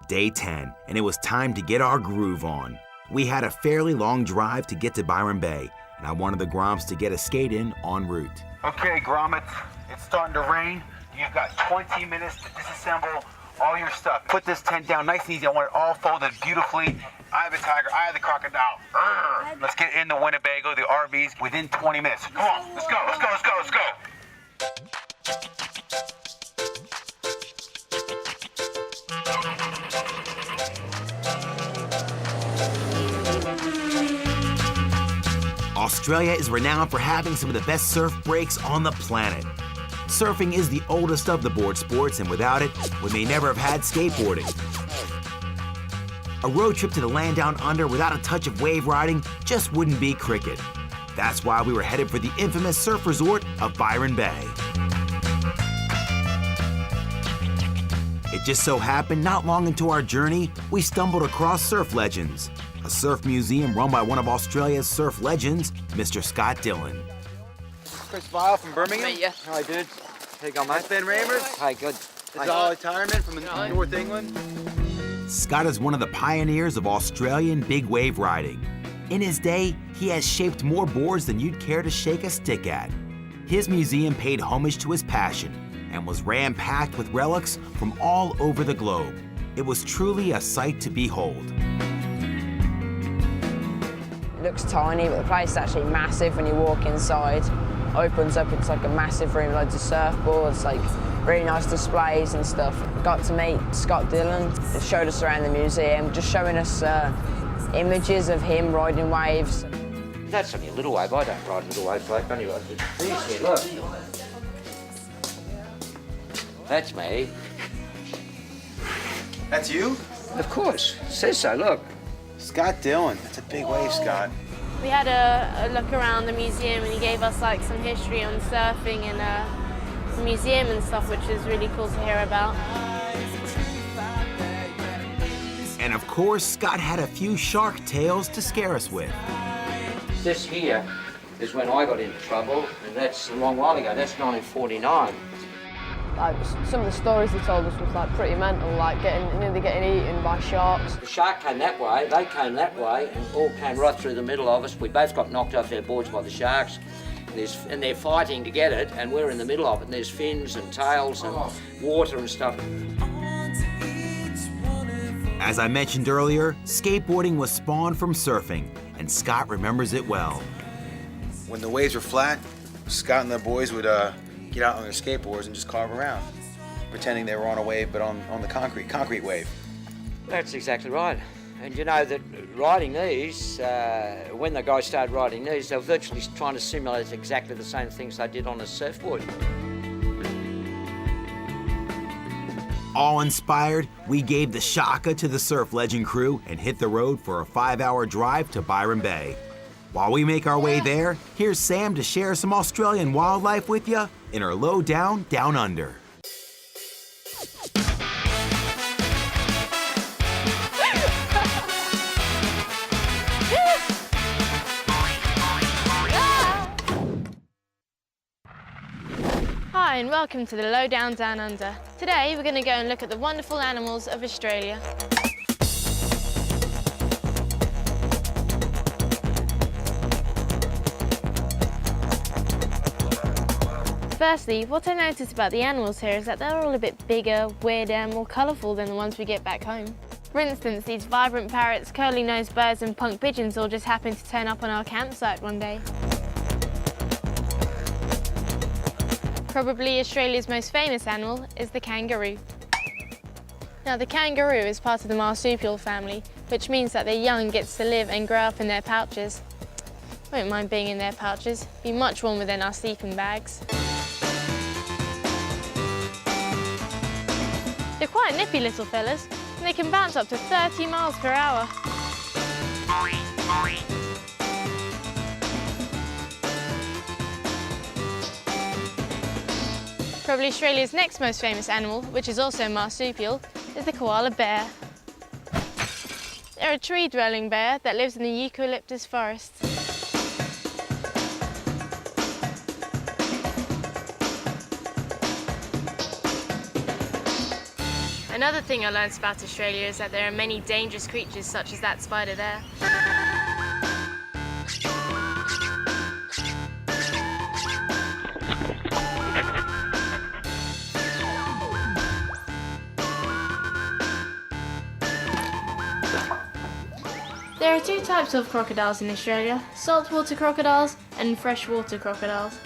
Day 10, and it was time to get our groove on. We had a fairly long drive to get to Byron Bay, and I wanted the Groms to get a skate in en route. Okay, Grommets, it's starting to rain. You've got 20 minutes to disassemble all your stuff. Put this tent down nice and easy. I want it all folded beautifully. Eye of the tiger, eye of the crocodile. Urgh. Let's get into Winnebago, the RVs, within 20 minutes. Come on, let's go, let's go, let's go, let's go. Australia is renowned for having some of the best surf breaks on the planet. Surfing is the oldest of the board sports, and without it, we may never have had skateboarding. A road trip to the land down under without a touch of wave riding just wouldn't be cricket. That's why we were headed for the infamous surf resort of Byron Bay. It just so happened not long into our journey, we stumbled across Surf Legends, a surf museum run by one of Australia's surf legends, Mr. Scott Dillon. Chris Vile from Birmingham. Meet you. Hi, dude. How you going, mate? Ben Ramers. Hi, good. This is all retirement from North England. Scott is one of the pioneers of Australian big wave riding. In his day, he has shaped more boards than you'd care to shake a stick at. His museum paid homage to his passion and was ram-packed with relics from all over the globe. It was truly a sight to behold. It looks tiny, but the place is actually massive when you walk inside. Opens up, it's like a massive room, loads of surfboards, like really nice displays and stuff. Got to meet Scott Dillon, he showed us around the museum, just showing us images of him riding waves. That's only a little wave. I don't ride little waves like only ride these here, look. That's me. That's you? Of course. It says so, look. Scott Dillon. That's a big wave, Scott. We had a look around the museum and he gave us like some history on surfing and the museum and stuff, which is really cool to hear about. And of course, Scott had a few shark tales to scare us with. This here is when I got into trouble, and that's a long while ago. That's 1949. Like, some of the stories they told us was like pretty mental, like nearly getting eaten by sharks. The shark came that way, they came that way, and all came right through the middle of us. We both got knocked off our boards by the sharks, and they're fighting to get it, and we're in the middle of it, and there's fins and tails and water and stuff. As I mentioned earlier, skateboarding was spawned from surfing, and Scott remembers it well. When the waves were flat, Scott and the boys would get out on their skateboards and just carve around, pretending they were on a wave, but on the concrete wave. That's exactly right. And you know that riding these, when the guys started riding these, they were virtually trying to simulate exactly the same things they did on a surfboard. All inspired, we gave the shaka to the Surf Legend crew and hit the road for a 5-hour drive to Byron Bay. While we make our way there, here's Sam to share some Australian wildlife with you in her Lowdown Down Under. Hi and welcome to the Lowdown Down Under. Today we're going to go and look at the wonderful animals of Australia. Firstly, what I noticed about the animals here is that they're all a bit bigger, weirder, more colourful than the ones we get back home. For instance, these vibrant parrots, curly-nosed birds and punk pigeons all just happened to turn up on our campsite one day. Probably Australia's most famous animal is the kangaroo. Now, the kangaroo is part of the marsupial family, which means that their young gets to live and grow up in their pouches. Won't mind being in their pouches, be much warmer than our sleeping bags. They're quite nippy little fellas, and they can bounce up to 30 miles per hour. Probably Australia's next most famous animal, which is also marsupial, is the koala bear. They're a tree-dwelling bear that lives in the eucalyptus forest. Another thing I learned about Australia is that there are many dangerous creatures such as that spider there. There are two types of crocodiles in Australia, saltwater crocodiles and freshwater crocodiles.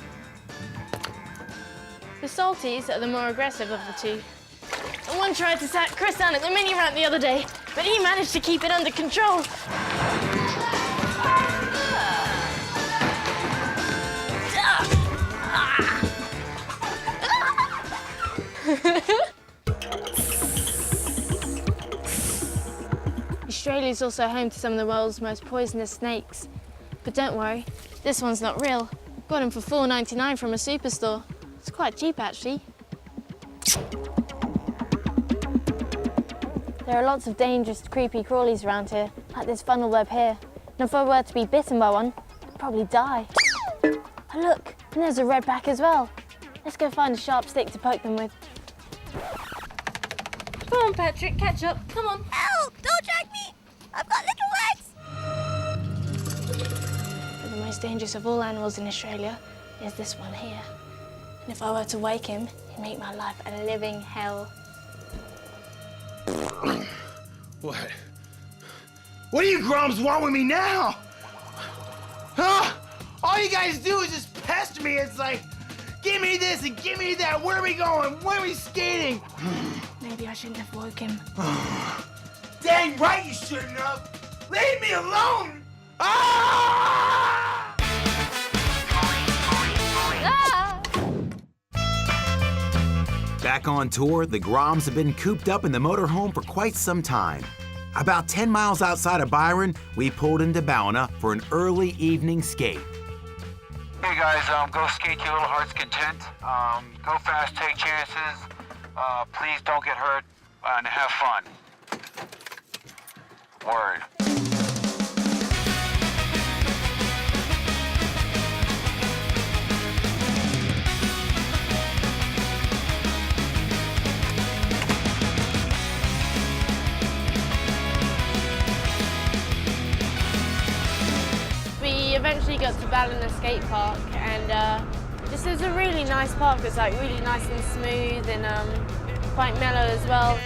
The salties are the more aggressive of the two. And one tried to sack Chris down at the mini ramp the other day, but he managed to keep it under control. Australia is also home to some of the world's most poisonous snakes. But don't worry, this one's not real. Got him for $4.99 from a superstore. It's quite cheap, actually. There are lots of dangerous, creepy crawlies around here, like this funnel web here. And if I were to be bitten by one, I'd probably die. Oh, look, and there's a redback as well. Let's go find a sharp stick to poke them with. Come on, Patrick, catch up. Come on. Help! Don't drag me! I've got little legs! But the most dangerous of all animals in Australia is this one here. And if I were to wake him, he'd make my life a living hell. What? What do you Groms want with me now? Huh? All you guys do is just pester me. It's like, give me this and give me that. Where are we going? Where are we skating? Maybe I shouldn't have woke him. Dang right you shouldn't have. Leave me alone. Ah! Back on tour, the Groms have been cooped up in the motorhome for quite some time. About 10 miles outside of Byron, we pulled into Ballina for an early evening skate. Hey guys, go skate to your little heart's content. Go fast, take chances. Please don't get hurt, and have fun. Word. We eventually got to Ballina skate park, and this is a really nice park. It's like really nice and smooth and quite mellow as well.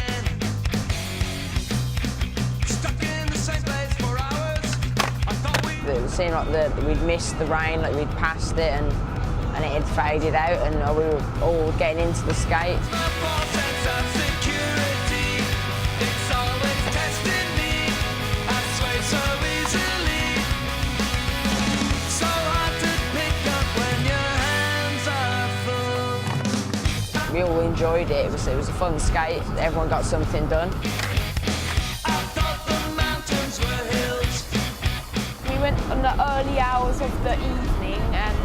It seemed like we'd missed the rain, like we'd passed it and it had faded out, and we were all getting into the skate. We all enjoyed it. It was a fun skate. Everyone got something done. We went on the early hours of the evening and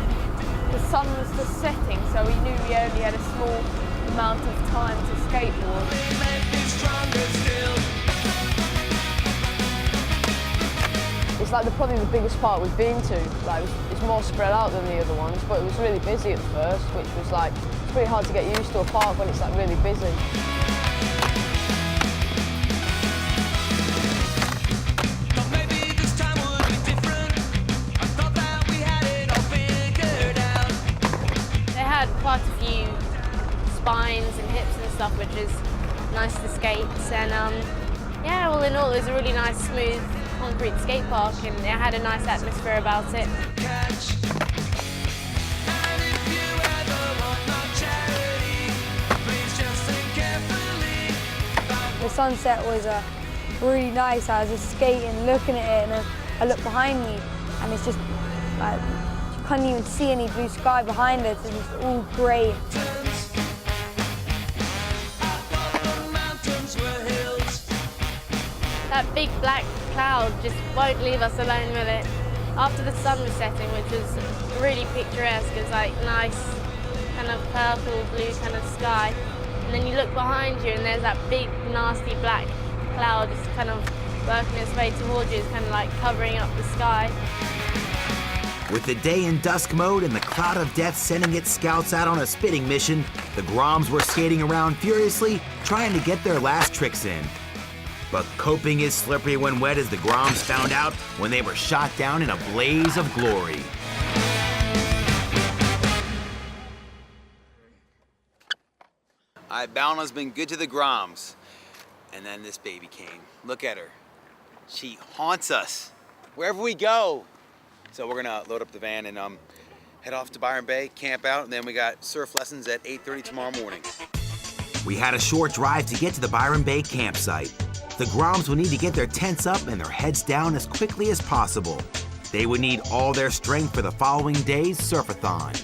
the sun was just setting, so we knew we only had a small amount of time to skateboard. It's like probably the biggest park we've been to. Like it's more spread out than the other ones, but it was really busy at first, which was like, it's pretty hard to get used to a park when it's like really busy. Quite a few spines and hips and stuff, which is nice to skate. And yeah, all in all, it was a really nice, smooth, concrete skate park, and it had a nice atmosphere about it. The sunset was really nice. I was just skating, looking at it, and then I looked behind me, and it's just like, you can't even see any blue sky behind us. It's just all grey. That big black cloud just won't leave us alone with it. After the sun was setting, which was really picturesque, it's like nice kind of purple blue kind of sky. And then you look behind you and there's that big nasty black cloud just kind of working its way towards you. It's kind of like covering up the sky. With the day in dusk mode and the cloud of death sending its scouts out on a spitting mission, the Groms were skating around furiously, trying to get their last tricks in. But coping is slippery when wet, as the Groms found out when they were shot down in a blaze of glory. Balna's been good to the Groms. And then this baby came. Look at her. She haunts us wherever we go. So we're gonna load up the van and head off to Byron Bay, camp out, and then we got surf lessons at 8:30 tomorrow morning. We had a short drive to get to the Byron Bay campsite. The Groms would need to get their tents up and their heads down as quickly as possible. They would need all their strength for the following day's surfathon.